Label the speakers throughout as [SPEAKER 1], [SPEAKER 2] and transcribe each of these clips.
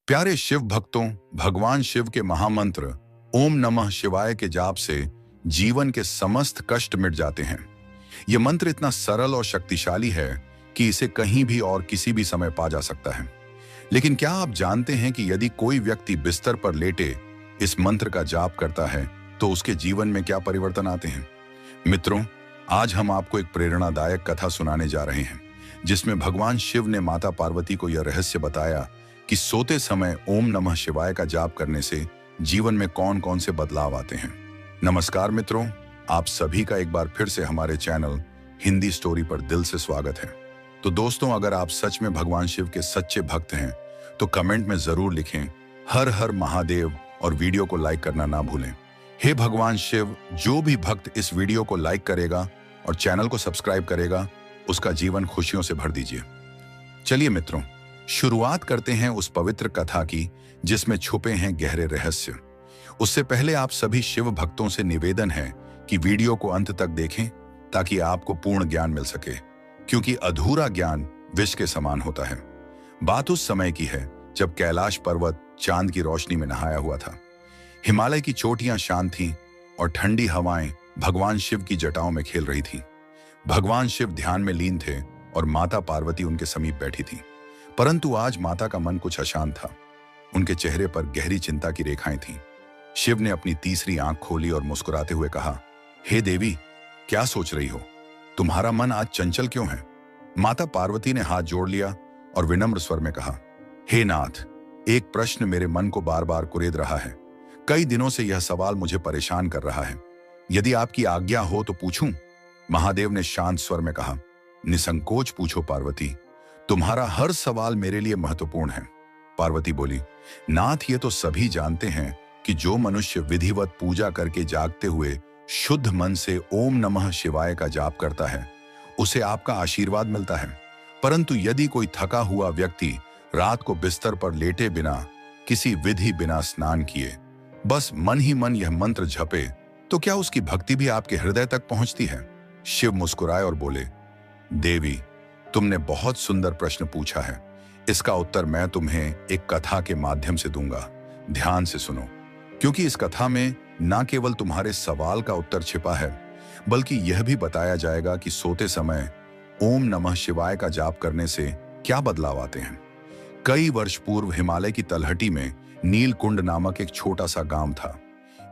[SPEAKER 1] प्यारे शिव भक्तों, भगवान शिव के महामंत्र ओम नमः शिवाय के जाप से जीवन के समस्त कष्ट मिट जाते हैं। यह मंत्र इतना सरल और शक्तिशाली है कि इसे कहीं भी और किसी भी समय पा जा सकता है। लेकिन क्या आप जानते हैं कि यदि कोई व्यक्ति बिस्तर पर लेटे इस मंत्र का जाप करता है तो उसके जीवन में क्या परिवर्तन आते हैं? मित्रों, आज हम आपको एक प्रेरणादायक कथा सुनाने जा रहे हैं जिसमें भगवान शिव ने माता पार्वती को यह रहस्य बताया कि सोते समय ओम नमः शिवाय का जाप करने से जीवन में कौन कौन से बदलाव आते हैं। नमस्कार मित्रों, आप सभी का एक बार फिर से हमारे चैनल हिंदी स्टोरी पर दिल से स्वागत है। तो दोस्तों, अगर आप सच में भगवान शिव के सच्चे भक्त हैं तो कमेंट में जरूर लिखें हर हर महादेव और वीडियो को लाइक करना ना भूलें। हे भगवान शिव, जो भी भक्त इस वीडियो को लाइक करेगा और चैनल को सब्सक्राइब करेगा उसका जीवन खुशियों से भर दीजिए। चलिए मित्रों, शुरुआत करते हैं उस पवित्र कथा की जिसमें छुपे हैं गहरे रहस्य। उससे पहले आप सभी शिव भक्तों से निवेदन है कि वीडियो को अंत तक देखें ताकि आपको पूर्ण ज्ञान मिल सके, क्योंकि अधूरा ज्ञान विष के समान होता है। बात उस समय की है जब कैलाश पर्वत चांद की रोशनी में नहाया हुआ था। हिमालय की चोटियां शांत थीं और ठंडी हवाएं भगवान शिव की जटाओं में खेल रही थीं। भगवान शिव ध्यान में लीन थे और माता पार्वती उनके समीप बैठी थी। परंतु आज माता का मन कुछ अशांत था। उनके चेहरे पर गहरी चिंता की रेखाएं थीं। शिव ने अपनी तीसरी आंख खोली और मुस्कुराते हुए कहा, हे देवी, क्या सोच रही हो? तुम्हारा मन आज चंचल क्यों है? माता पार्वती ने हाथ जोड़ लिया और विनम्र स्वर में कहा, हे नाथ, एक प्रश्न मेरे मन को बार बार कुरेद रहा है। कई दिनों से यह सवाल मुझे परेशान कर रहा है। यदि आपकी आज्ञा हो तो पूछूं? महादेव ने शांत स्वर में कहा, निसंकोच पूछो पार्वती, तुम्हारा हर सवाल मेरे लिए महत्वपूर्ण है। पार्वती बोली, नाथ, ये तो सभी जानते हैं कि जो मनुष्य विधिवत पूजा करके जागते हुए शुद्ध मन से ओम नमः शिवाय का जाप करता है उसे आपका आशीर्वाद मिलता है। परंतु यदि कोई थका हुआ व्यक्ति रात को बिस्तर पर लेटे बिना किसी विधि बिना स्नान किए बस मन ही मन यह मंत्र जपे तो क्या उसकी भक्ति भी आपके हृदय तक पहुंचती है? शिव मुस्कुराए और बोले, देवी, तुमने बहुत सुंदर प्रश्न पूछा है। इसका उत्तर मैं तुम्हें एक कथा के माध्यम से दूंगा। ध्यान से सुनो, क्योंकि इस कथा में न केवल तुम्हारे सवाल का उत्तर छिपा है बल्कि यह भी बताया जाएगा कि सोते समय ओम नमः शिवाय का जाप करने से क्या बदलाव आते हैं। कई वर्ष पूर्व हिमालय की तलहटी में नीलकुंड नामक एक छोटा सा गांव था।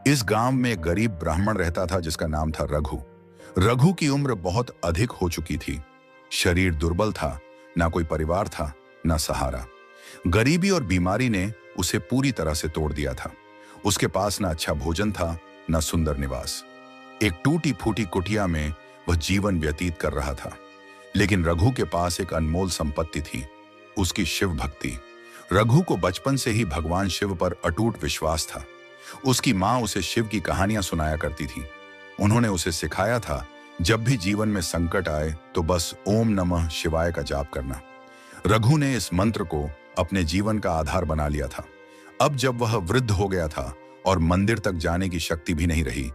[SPEAKER 1] इस गांव में एक गरीब ब्राह्मण रहता था जिसका नाम था रघु। रघु की उम्र बहुत अधिक हो चुकी थी। शरीर दुर्बल था, ना कोई परिवार था, ना सहारा। गरीबी और बीमारी ने उसे पूरी तरह से तोड़ दिया था। उसके पास ना अच्छा भोजन था, ना सुंदर निवास। एक टूटी फूटी कुटिया में वह जीवन व्यतीत कर रहा था। लेकिन रघु के पास एक अनमोल संपत्ति थी, उसकी शिव भक्ति। रघु को बचपन से ही भगवान शिव पर अटूट विश्वास था। उसकी मां उसे शिव की कहानियां सुनाया करती थी। उन्होंने उसे सिखाया था, जब भी जीवन में संकट आए तो बस ओम नमः शिवाय का जाप करना। रघु ने इस मंत्र को अपने जीवन का आधार बना लिया था। अब जब वह वृद्ध हो गया था और मंदिर तक जाने की शक्ति भी नहीं रही,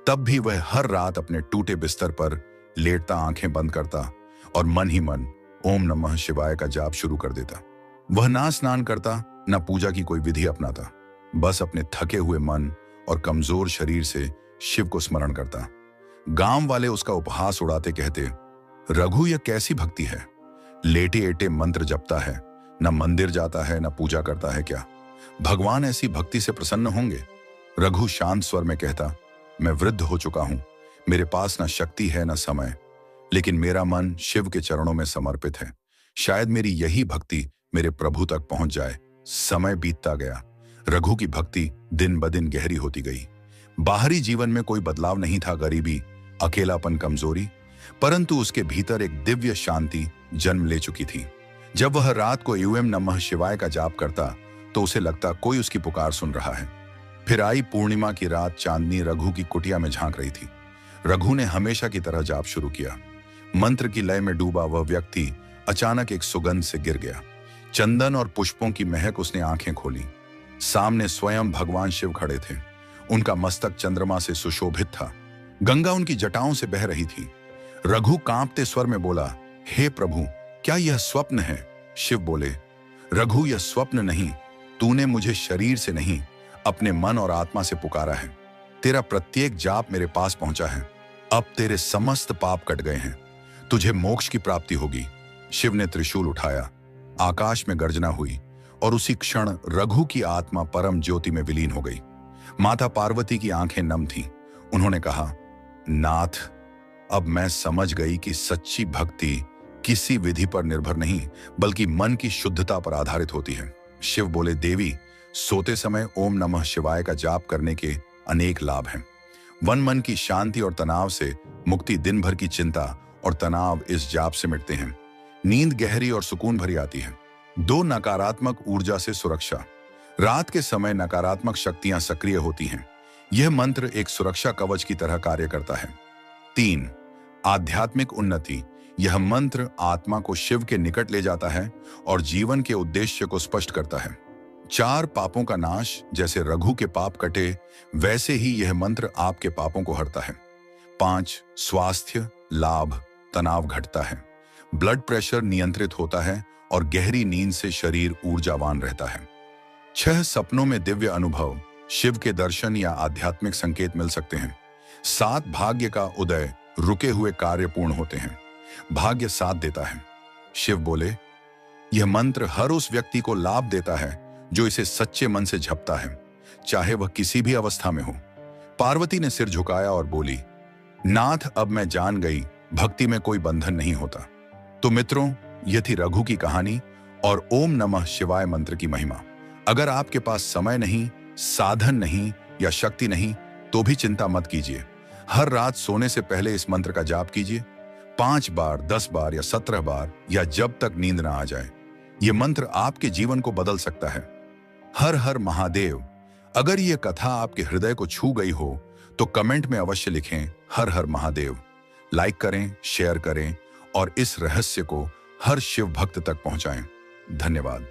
[SPEAKER 1] तब भी वह हर रात अपने टूटे बिस्तर पर लेटता, आंखें बंद करता और मन ही मन ओम नमः शिवाय का जाप शुरू कर देता। वह ना स्नान करता, ना पूजा की कोई विधि अपनाता, बस अपने थके हुए मन और कमजोर शरीर से शिव को स्मरण करता। गांव वाले उसका उपहास उड़ाते कहते, रघु, यह कैसी भक्ति है? लेटे एटे मंत्र जपता है, न मंदिर जाता है, न पूजा करता है। क्या भगवान ऐसी भक्ति से प्रसन्न होंगे? रघु शांत स्वर में कहता, मैं वृद्ध हो चुका हूं, मेरे पास न शक्ति है न समय, लेकिन मेरा मन शिव के चरणों में समर्पित है। शायद मेरी यही भक्ति मेरे प्रभु तक पहुंच जाए। समय बीतता गया। रघु की भक्ति दिन ब दिन गहरी होती गई। बाहरी जीवन में कोई बदलाव नहीं था, गरीबी, अकेलापन, कमजोरी, परंतु उसके भीतर एक दिव्य शांति जन्म ले चुकी थी। जब वह रात को ओम नमः शिवाय का जाप करता तो उसे लगता कोई उसकी पुकार सुन रहा है। फिर आई पूर्णिमा की रात। चांदनी रघु की कुटिया में झांक रही थी। रघु ने हमेशा की तरह जाप शुरू किया। मंत्र की लय में डूबा वह व्यक्ति अचानक एक सुगंध से गिर गया। चंदन और पुष्पों की महक। उसने आंखें खोली। सामने स्वयं भगवान शिव खड़े थे। उनका मस्तक चंद्रमा से सुशोभित था। गंगा उनकी जटाओं से बह रही थी। रघु कांपते स्वर में बोला, हे प्रभु, क्या यह स्वप्न है? शिव बोले, रघु, यह स्वप्न नहीं, तूने मुझे शरीर से नहीं, अपने मन और आत्मा से पुकारा है। तेरा प्रत्येक जाप मेरे पास पहुंचा है। अब तेरे समस्त पाप कट गए हैं। तुझे मोक्ष की प्राप्ति होगी। शिव ने त्रिशूल उठाया, आकाश में गर्जना हुई और उसी क्षण रघु की आत्मा परम ज्योति में विलीन हो गई। माता पार्वती की आंखें नम थीं। उन्होंने कहा, नाथ, अब मैं समझ गई कि सच्ची भक्ति किसी विधि पर निर्भर नहीं, बल्कि मन की शुद्धता पर आधारित होती है। शिव बोले, देवी, सोते समय ओम नमः शिवाय का जाप करने के अनेक लाभ हैं। मन की शांति और तनाव से मुक्ति, दिन भर की चिंता और तनाव इस जाप से मिटते हैं। नींद गहरी और सुकून भरी आती है। 2, नकारात्मक ऊर्जा से सुरक्षा। रात के समय नकारात्मक शक्तियां सक्रिय होती हैं। यह मंत्र एक सुरक्षा कवच की तरह कार्य करता है। 3, आध्यात्मिक उन्नति। यह मंत्र आत्मा को शिव के निकट ले जाता है और जीवन के उद्देश्य को स्पष्ट करता है। 4, पापों का नाश। जैसे रघु के पाप कटे, वैसे ही यह मंत्र आपके पापों को हरता है। 5, स्वास्थ्य लाभ। तनाव घटता है, ब्लड प्रेशर नियंत्रित होता है और गहरी नींद से शरीर ऊर्जावान रहता है। 6, सपनों में दिव्य अनुभव। शिव के दर्शन या आध्यात्मिक संकेत मिल सकते हैं। 7, भाग्य का उदय। रुके हुए कार्य पूर्ण होते हैं। भाग्य साथ देता है। शिव बोले, यह मंत्र हर उस व्यक्ति को लाभ देता है जो इसे सच्चे मन से जपता है, चाहे वह किसी भी अवस्था में हो। पार्वती ने सिर झुकाया और बोली, नाथ, अब मैं जान गई, भक्ति में कोई बंधन नहीं होता। तो मित्रों, यह थी रघु की कहानी और ओम नमः शिवाय मंत्र की महिमा। अगर आपके पास समय नहीं, साधन नहीं या शक्ति नहीं, तो भी चिंता मत कीजिए। हर रात सोने से पहले इस मंत्र का जाप कीजिए। 5 बार, 10 बार या 17 बार, या जब तक नींद ना आ जाए। यह मंत्र आपके जीवन को बदल सकता है। हर हर महादेव। अगर यह कथा आपके हृदय को छू गई हो तो कमेंट में अवश्य लिखें, हर हर महादेव। लाइक करें, शेयर करें और इस रहस्य को हर शिव भक्त तक पहुंचाएं। धन्यवाद।